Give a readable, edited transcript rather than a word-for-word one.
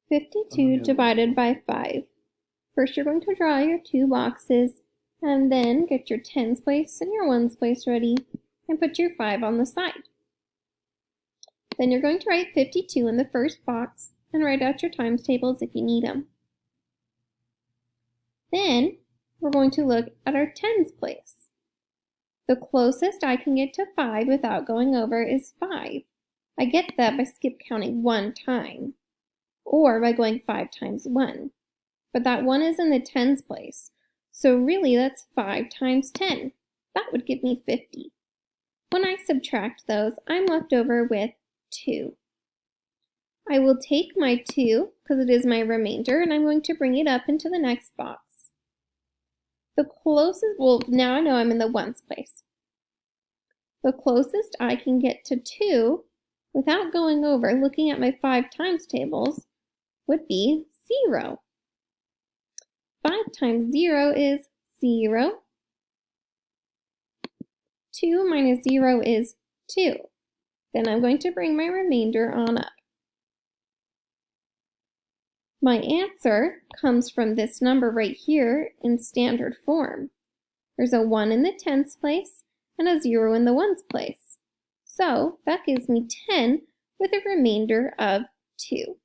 52 divided by 5. First, you're going to draw your two boxes, and then get your tens place and your ones place ready, and put your 5 on the side. Then you're going to write 52 in the first box, and write out your times tables if you need them. Then, we're going to look at our tens place. The closest I can get to 5 without going over is 5. I get that by skip counting one time, or by going 5 times 1. But that 1 is in the tens place, so really that's 5 times 10. That would give me 50. When I subtract those, I'm left over with 2. I will take my 2, because it is my remainder, and I'm going to bring it up into the next box. The closest, well, now I know I'm in the ones place. The closest I can get to 2 without going over, looking at my 5 times tables, would be 0. 5 times 0 is 0. 2 minus 0 is 2. Then I'm going to bring my remainder on up. My answer comes from this number right here in standard form. There's a 1 in the tens place and a 0 in the ones place. So that gives me 10 with a remainder of 2.